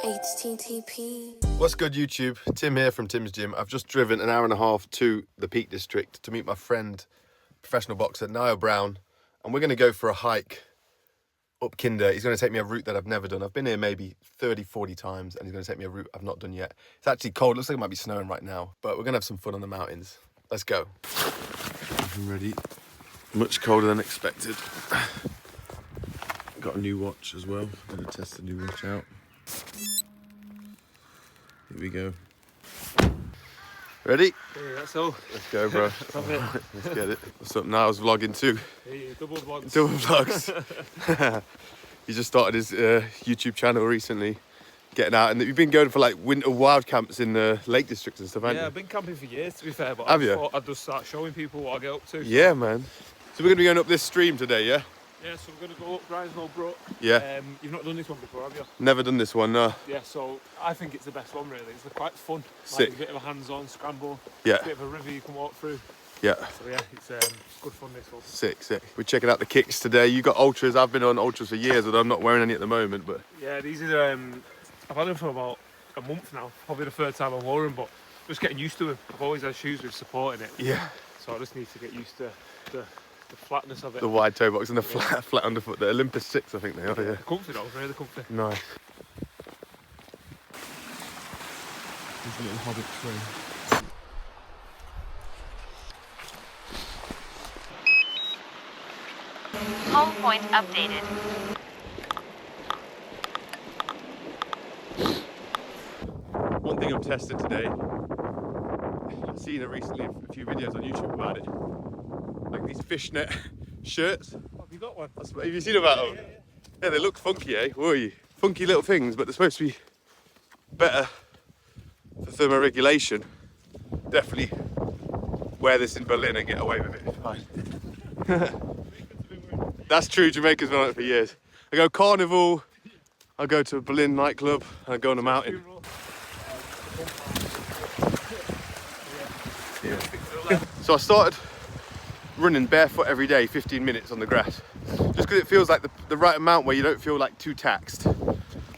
HTTP. What's good, YouTube? Tim here from Tim's Gym. I've just driven an hour and a half to the Peak District to meet my friend, professional boxer Niall Brown, and we're going to go for a hike up Kinder. He's going to take me a route that I've never done. I've been here maybe 30, 40 times, and he's going to take me a route I've not done yet. It's actually cold. Looks like it might be snowing right now, but we're going to have some fun on the mountains. Let's go. I'm ready. Much colder than expected. Got a new watch as well. I'm going to test the new watch out. Here we go. Ready? Hey, that's all. Let's go, bro. Let's get it. What's up? Niall's vlogging too. Hey, double vlogs. Double vlogs. He just started his YouTube channel recently, getting out, and you've been going for like winter wild camps in the Lake District and stuff, haven't you? Yeah, I've been camping for years, to be fair, but Have I you? thought I'd just start showing people what I get up to. Yeah, man. So we're going to be going up this stream today, yeah? Yeah, so we're going to go up Grindslow Brook. Yeah. You've not done this one before, have you? Never done this one, no. Yeah, so I think it's the best one, really. It's quite fun. Sick. Like, it's a bit of a hands-on scramble. Yeah. It's a bit of a river you can walk through. Yeah. So yeah, it's good fun, this one. Sick, sick. We're checking out the kicks today. You got ultras. I've been on ultras for years, although I'm not wearing any at the moment, but... Yeah, these are, I've had them for about a month now. Probably the third time I've worn them, but just getting used to them. I've always had shoes with support in it. Yeah. So I just need to get used to the flatness of it. The wide toe box and the flat underfoot. The Olympus 6, I think they are, yeah. Comfy though, really comfy. Nice. This little hobbit train. Home point updated. One thing I've tested today, I've seen recently a few videos on YouTube about it, like these fishnet shirts. Have you got one? Have you seen about them? Yeah, they look funky, eh? Were you? Funky little things, but they're supposed to be better for thermoregulation. Definitely wear this in Berlin and get away with it. Fine. That's true, Jamaica's been on it for years. I go carnival, I go to a Berlin nightclub, and I go on a mountain. Yeah. So I started running barefoot every day, 15 minutes on the grass. Just because it feels like the right amount where you don't feel like too taxed,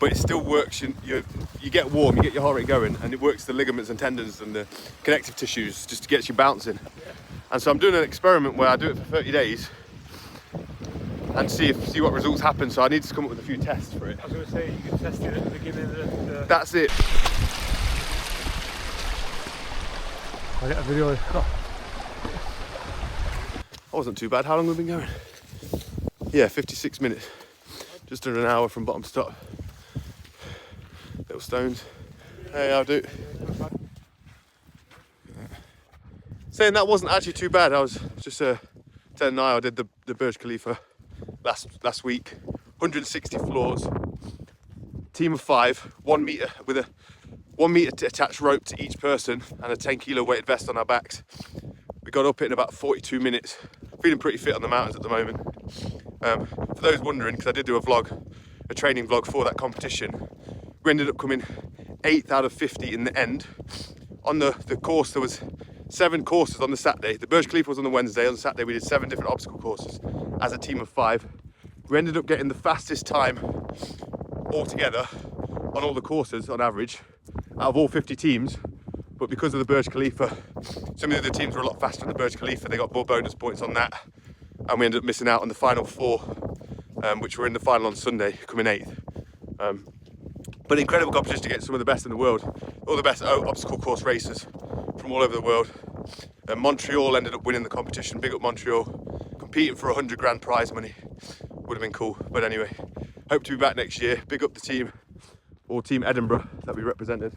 but it still works. You get warm, you get your heart rate going, and it works the ligaments and tendons and the connective tissues just to get you bouncing. And so I'm doing an experiment where I do it for 30 days and see what results happen. So I need to come up with a few tests for it. I was going to say, you can test it at the beginning of the... That's it. I get a video. That wasn't too bad. How long have we been going? Yeah, 56 minutes. Just under an hour from bottom to top. Little stones. Hey, I'll do. Saying that wasn't actually too bad. I was just telling Niall I did the Burj Khalifa last week. 160 floors. Team of 5, 1 meter with a 1 meter attached rope to each person and a 10-kilo weighted vest on our backs. We got up it in about 42 minutes. Feeling pretty fit on the mountains at the moment. For those wondering, because I did do a training vlog for that competition, we ended up coming 8th out of 50 in the end. On the course, there was 7 courses on the Saturday. The Burj Khalifa was on the Wednesday. On the Saturday, we did 7 different obstacle courses as a team of 5. We ended up getting the fastest time altogether on all the courses on average out of all 50 teams. But because of the Burj Khalifa, some of the other teams were a lot faster than the Burj Khalifa. They got more bonus points on that, and we ended up missing out on the final 4, which were in the final on Sunday, coming 8th. But incredible competition to get some of the best in the world, all the best obstacle course racers from all over the world. Montreal ended up winning the competition. Big up Montreal, competing for 100 grand prize money. Would have been cool, but anyway, hope to be back next year. Big up the team, or Team Edinburgh that we represented.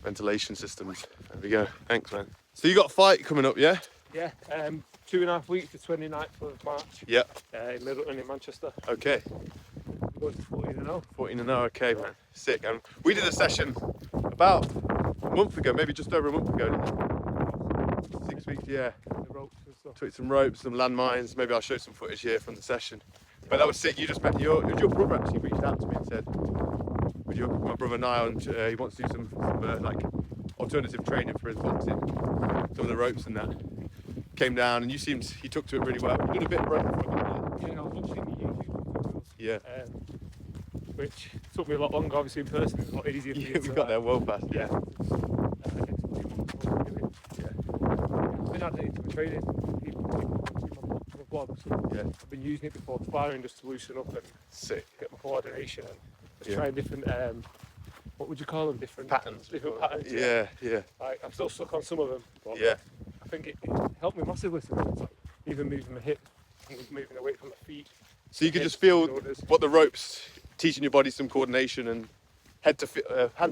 Ventilation systems. There we go. Thanks, man. So you got a fight coming up, yeah? Yeah, 2.5 weeks, the 29th of March. Yeah. In Middleton in Manchester. Okay. Going to 14-0. 14-0, okay, man. Sick. And we did a session about a month ago, maybe just over a month ago, didn't we? 6 weeks, yeah. The ropes and stuff. Took some ropes, some landmines. Maybe I'll show some footage here from the session. But that was sick. You just met your brother actually reached out to me and said, my brother Niall, and he wants to do some like alternative training for his boxing. Some of the ropes and that. Came down and he took to it really well. You did a bit of rope. Yeah, I was watching the YouTube videos. Yeah. which took me a lot longer. Obviously, in person, it's a lot easier for you. Yeah, we got there well fast. Yeah. I've been adding it to my training. People on my blog. So Yeah. I've been using it before sparring just to loosen up and Sick. get my coordination and just Yeah. trying different. What would you call them? Different Patterns. Different patterns. Yeah, yeah, Like, I'm still stuck on some of them. But yeah. I think it helped me massively. Sometimes, like, even moving my hip, and moving away from my feet. So you can hips, just feel shoulders. what the ropes teaching your body some coordination and hand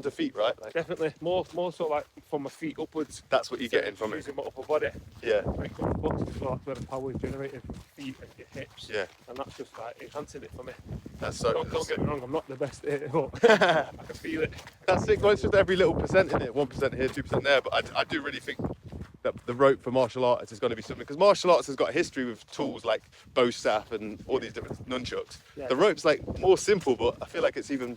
to feet, right? Like, Definitely more sort of like from my feet upwards. that's what you're getting from it. Using my upper body. Yeah, Like going to boxing as well, that's where the power is generated from your feet and your hips. yeah. And that's just like enhancing it for me. That's so. Don't get me wrong, I'm not the best at it, but I can feel it. That's it. Well, it's just every little percent in it. 1% here, 2% there. But I do really think that the rope for martial arts is going to be something, because martial arts has got a history with tools like bow staff and all these different nunchucks. Yeah. The rope's like more simple, but I feel like it's even more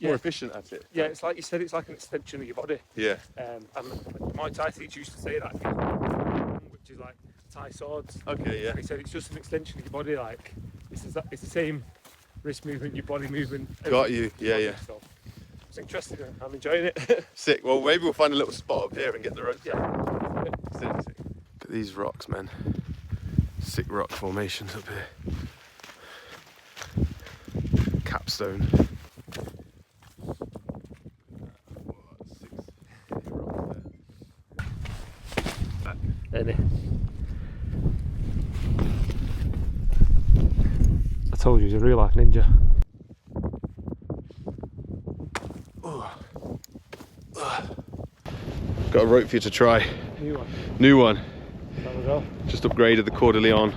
Yeah. efficient at it. Yeah, it's like you said, it's like an extension of your body. Yeah, And the Muay Thai teacher used to say that, which is like Thai swords. okay, yeah. He said it's just an extension of your body, like it's the same wrist movement, your body movement. Got you. everything. Yeah, yeah. So it's interesting. I'm enjoying it. Sick. Well, maybe we'll find a little spot up here and get the rope. Yeah. Sick, sick. Look at these rocks, man. Sick rock formations up here. Capstone. Any. I told you he's a real life ninja. Got a rope for you to try. New one. New one. There we go. Just upgraded the Coeur de Leon.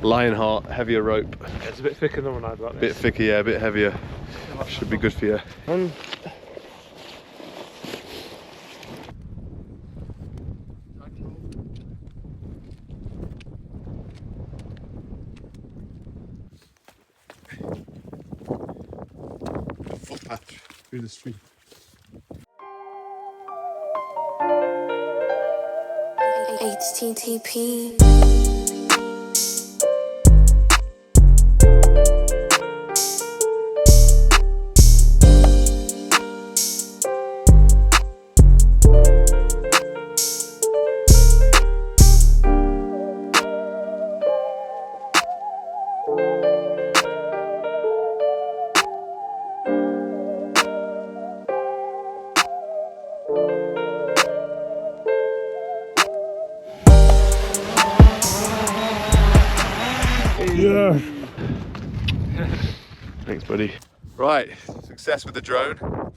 Lionheart, heavier rope. It's a bit thicker than when I got Bit this. thicker, yeah, a bit heavier. Should be good for you. Footpath through the street. HTTP. Yeah. Thanks, buddy. Right, success with the drone.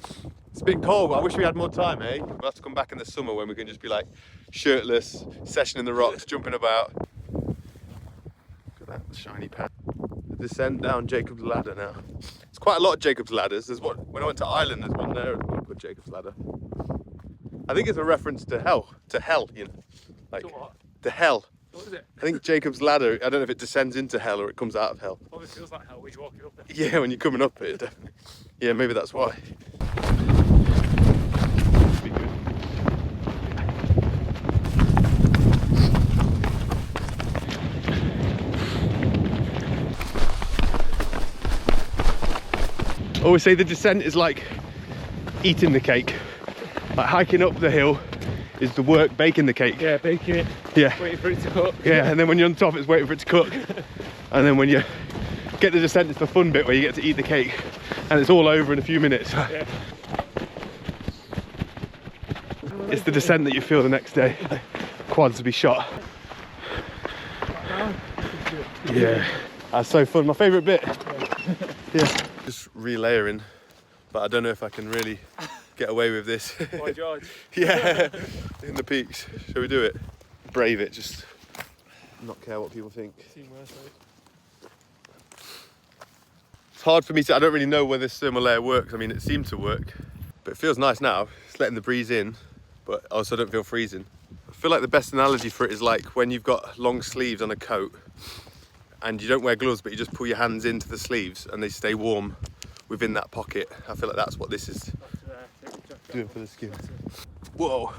It's been cold, but I wish we had more time, eh? We'll have to come back in the summer when we can just be like shirtless, session in the rocks, jumping about. Look at that shiny pad. The descent down Jacob's Ladder now. It's quite a lot of Jacob's Ladders. There's one, when I went to Ireland, there's one there as well called Jacob's Ladder. I think it's a reference to hell, you know. Like, To what? the hell. What is it? I think Jacob's Ladder, I don't know if it descends into hell or it comes out of hell. Probably feels like hell when you're walking up there. Yeah, when you're coming up it, definitely. Yeah, maybe that's why. Be good. I always say the descent is like eating the cake. Like hiking up the hill is the work baking the cake. Yeah, baking it, Yeah. waiting for it to cook. Yeah, and then when you're on top, it's waiting for it to cook. And then when you get the descent, it's the fun bit where you get to eat the cake. And it's all over in a few minutes. Yeah. It's the descent that you feel the next day. Quads to be shot. Yeah. That's so fun. My favourite bit. Yeah. Just relayering, but I don't know if I can really get away with this. Boy George. Yeah, in the peaks. Shall we do it? Brave it, just not care what people think. Seen worse, mate. It's hard for me to, I don't really know whether this thermal layer works. I mean, it seemed to work, but it feels nice now. It's letting the breeze in, but I also don't feel freezing. I feel like the best analogy for it is like when you've got long sleeves on a coat and you don't wear gloves, but you just pull your hands into the sleeves and they stay warm within that pocket. I feel like that's what this is doing for the skin. Whoa.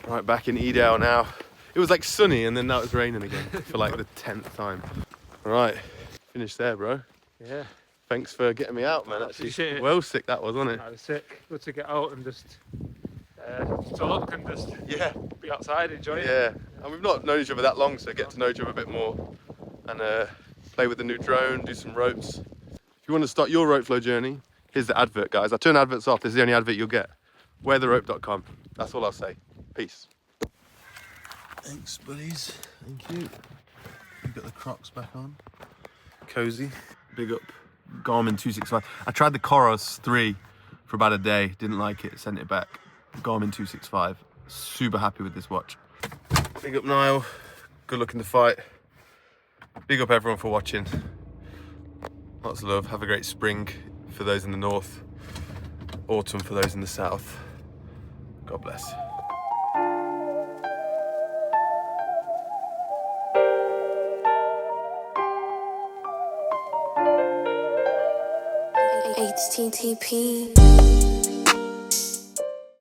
Right, back in Edale now. It was like sunny and then now it's raining again for like the 10th time. All right, finished there, bro. Yeah. Thanks for getting me out, man. Actually, Appreciate it. well sick that was, wasn't it? I was sick. Good to get out and just talk and just Yeah. be outside, enjoy it. Yeah. And we've not known each other that long, so get to know each other a bit more and play with the new drone, do some ropes. If you want to start your rope flow journey, here's the advert, guys. I turn adverts off. This is the only advert you'll get. weartherope.com. That's all I'll say. Peace. Thanks, buddies. Thank you. You've got the Crocs back on. Cozy. Big up Garmin 265. I tried the Coros 3 for about a day. Didn't like it. Sent it back. Garmin 265. Super happy with this watch. Big up Niall. Good luck in the fight. Big up everyone for watching. Lots of love. Have a great spring for those in the north. Autumn for those in the south. God bless. HTTP